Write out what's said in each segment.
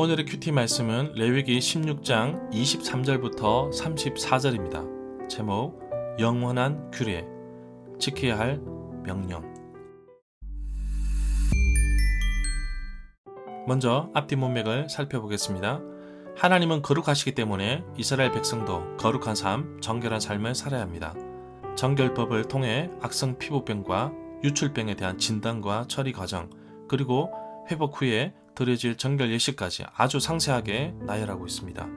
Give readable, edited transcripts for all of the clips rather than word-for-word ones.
오늘의 큐티 말씀은 레위기 16장 23절부터 34절입니다. 제목 영원한 규례, 지켜야 할 명령. 먼저 앞뒤 문맥을 살펴보겠습니다. 하나님은 거룩하시기 때문에 이스라엘 백성도 거룩한 삶, 정결한 삶을 살아야 합니다. 정결법을 통해 악성 피부병과 유출병에 대한 진단과 처리 과정, 그리고 회복 후에 드려질 정결 예식까지 아주 상세하게 나열하고 있습니다.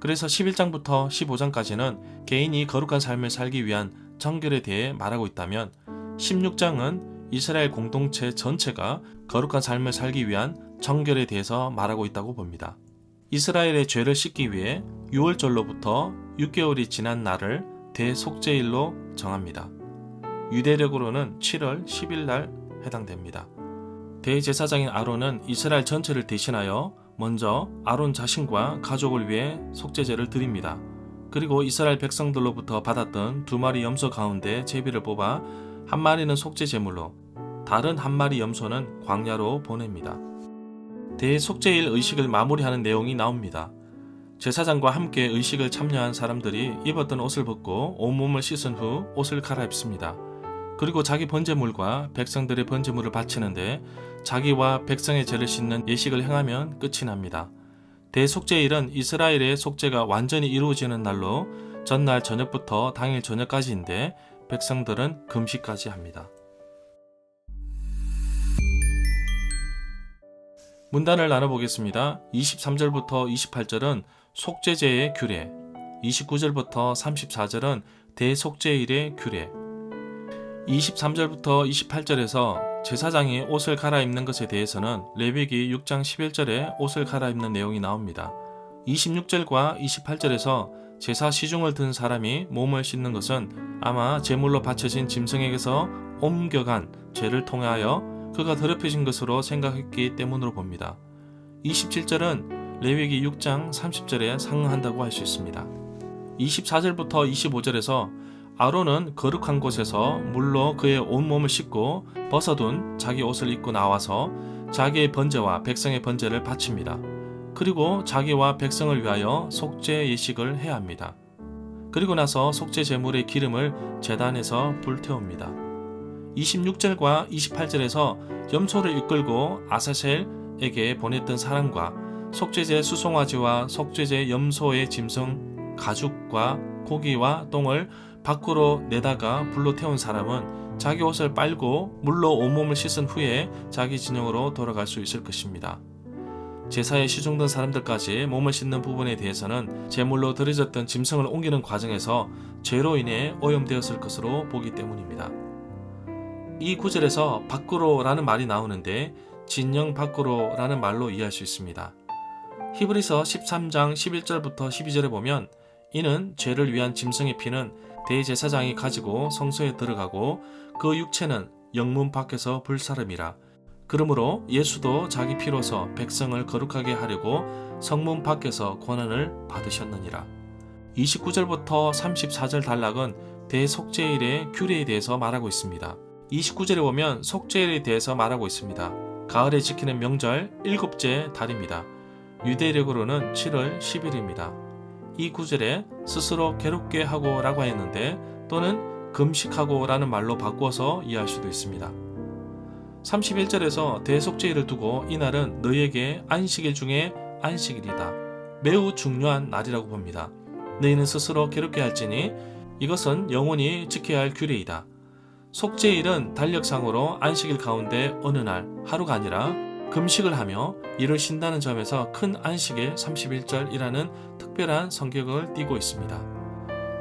그래서 11장부터 15장까지는 개인이 거룩한 삶을 살기 위한 정결에 대해 말하고 있다면 16장은 이스라엘 공동체 전체가 거룩한 삶을 살기 위한 정결에 대해서 말하고 있다고 봅니다. 이스라엘의 죄를 씻기 위해 6월절로부터 6개월이 지난 날을 대속죄일로 정합니다. 유대력으로는 7월 10일 날 해당됩니다. 대제사장인 아론은 이스라엘 전체를 대신하여 먼저 아론 자신과 가족을 위해 속죄제를 드립니다. 그리고 이스라엘 백성들로부터 받았던 2마리 염소 가운데 제비를 뽑아 한 마리는 속죄 제물로, 다른 한 마리 염소는 광야로 보냅니다. 대속죄일 의식을 마무리하는 내용이 나옵니다. 제사장과 함께 의식을 참여한 사람들이 입었던 옷을 벗고 온몸을 씻은 후 옷을 갈아입습니다. 그리고 자기 번제물과 백성들의 번제물을 바치는데 자기와 백성의 죄를 씻는 예식을 행하면 끝이 납니다. 대속죄일은 이스라엘의 속죄가 완전히 이루어지는 날로 전날 저녁부터 당일 저녁까지인데 백성들은 금식까지 합니다. 문단을 나눠보겠습니다. 23절부터 28절은 속죄제의 규례, 29절부터 34절은 대속죄일의 규례, 23절부터 28절에서 제사장이 옷을 갈아입는 것에 대해서는 레위기 6장 11절에 옷을 갈아입는 내용이 나옵니다. 26절과 28절에서 제사 시중을 든 사람이 몸을 씻는 것은 아마 제물로 바쳐진 짐승에게서 옮겨간 죄를 통하여 그가 더럽혀진 것으로 생각했기 때문으로 봅니다. 27절은 레위기 6장 30절에 상응한다고 할 수 있습니다. 24절부터 25절에서 아론은 거룩한 곳에서 물로 그의 온몸을 씻고 벗어둔 자기 옷을 입고 나와서 자기의 번제와 백성의 번제를 바칩니다. 그리고 자기와 백성을 위하여 속죄 예식을 해야 합니다. 그리고 나서 속죄 제물의 기름을 제단에서 불태웁니다. 26절과 28절에서 염소를 이끌고 아사셀에게 보냈던 사람과 속죄제 수송아지와 속죄제 염소의 짐승 가죽과 고기와 똥을 밖으로 내다가 불로 태운 사람은 자기 옷을 빨고 물로 온몸을 씻은 후에 자기 진영으로 돌아갈 수 있을 것입니다. 제사에 시중된 사람들까지 몸을 씻는 부분에 대해서는 제물로 드려졌던 짐승을 옮기는 과정에서 죄로 인해 오염되었을 것으로 보기 때문입니다. 이 구절에서 밖으로라는 말이 나오는데 진영 밖으로라는 말로 이해할 수 있습니다. 히브리서 13장 11절부터 12절에 보면 이는 죄를 위한 짐승의 피는 대제사장이 가지고 성소에 들어가고 그 육체는 영문 밖에서 불사름이라. 그러므로 예수도 자기 피로서 백성을 거룩하게 하려고 성문 밖에서 권한을 받으셨느니라. 29절부터 34절 단락은 대속죄일의 규례에 대해서 말하고 있습니다. 29절에 보면 속죄일에 대해서 말하고 있습니다. 가을에 지키는 명절 7째 달입니다. 유대력으로는 7월 10일입니다. 이 구절에 스스로 괴롭게 하고 라고 했는데 또는 금식하고 라는 말로 바꾸어서 이해할 수도 있습니다. 31절에서 대속죄일을 두고 이날은 너희에게 안식일 중에 안식일이다. 매우 중요한 날이라고 봅니다. 너희는 스스로 괴롭게 할지니 이것은 영원히 지켜야 할 규례이다. 속죄일은 달력상으로 안식일 가운데 어느 날 하루가 아니라 금식을 하며 이를 쉰다는 점에서 큰 안식의 31절이라는 특별한 성격을 띠고 있습니다.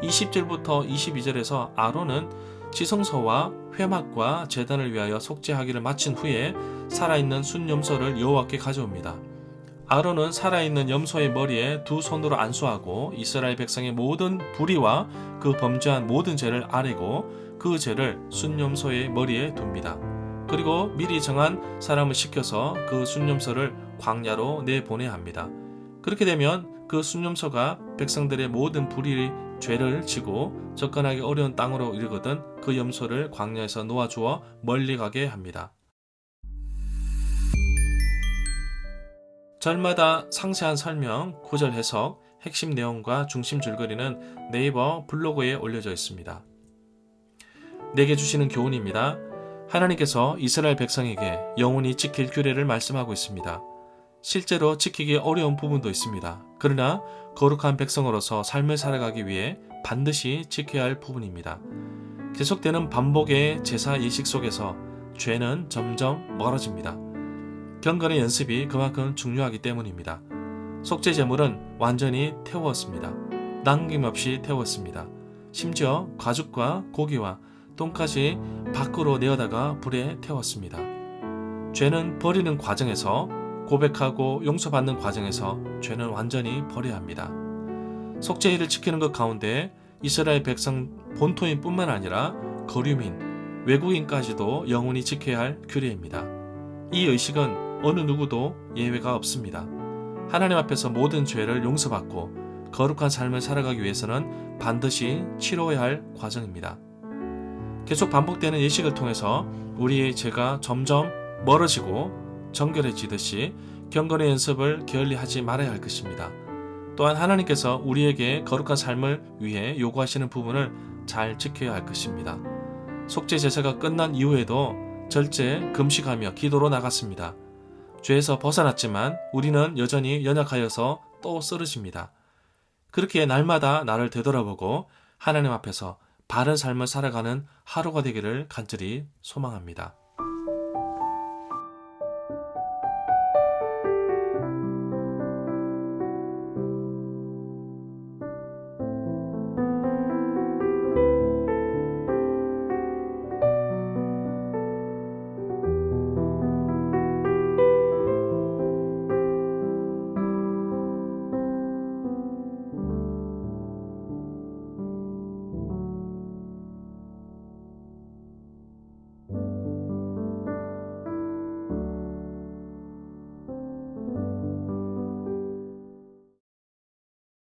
20절부터 22절에서 아론은 지성소와 회막과 제단을 위하여 속죄하기를 마친 후에 살아있는 순염소를 여호와께 가져옵니다. 아론은 살아있는 염소의 머리에 두 손으로 안수하고 이스라엘 백성의 모든 불의와 그 범죄한 모든 죄를 아뢰고 그 죄를 순염소의 머리에 둡니다. 그리고 미리 정한 사람을 시켜서 그 순염소를 광야로 내보내야 합니다. 그렇게 되면 그 순염소가 백성들의 모든 불의 죄를 지고 접근하기 어려운 땅으로 이르거든 그 염소를 광야에서 놓아주어 멀리 가게 합니다. 절마다 상세한 설명, 구절 해석, 핵심 내용과 중심 줄거리는 네이버 블로그에 올려져 있습니다. 내게 주시는 교훈입니다. 하나님께서 이스라엘 백성에게 영원히 지킬 규례를 말씀하고 있습니다. 실제로 지키기 어려운 부분도 있습니다. 그러나 거룩한 백성으로서 삶을 살아가기 위해 반드시 지켜야 할 부분입니다. 계속되는 반복의 제사 예식 속에서 죄는 점점 멀어집니다. 경건의 연습이 그만큼 중요하기 때문입니다. 속죄 제물은 완전히 태웠습니다. 남김없이 태웠습니다. 심지어 가죽과 고기와 똥까지 밖으로 내어다가 불에 태웠습니다. 죄는 버리는 과정에서, 고백하고 용서받는 과정에서 죄는 완전히 버려야 합니다. 속죄일을 지키는 것 가운데 이스라엘 백성 본토인뿐만 아니라 거류민, 외국인까지도 영원히 지켜야 할 규례입니다. 이 의식은 어느 누구도 예외가 없습니다. 하나님 앞에서 모든 죄를 용서받고 거룩한 삶을 살아가기 위해서는 반드시 치러야 할 과정입니다. 계속 반복되는 예식을 통해서 우리의 죄가 점점 멀어지고 정결해지듯이 경건의 연습을 게을리하지 말아야 할 것입니다. 또한 하나님께서 우리에게 거룩한 삶을 위해 요구하시는 부분을 잘 지켜야 할 것입니다. 속죄 제사가 끝난 이후에도 절제, 금식하며 기도로 나갔습니다. 죄에서 벗어났지만 우리는 여전히 연약하여서 또 쓰러집니다. 그렇게 날마다 나를 되돌아보고 하나님 앞에서 바른 삶을 살아가는 하루가 되기를 간절히 소망합니다.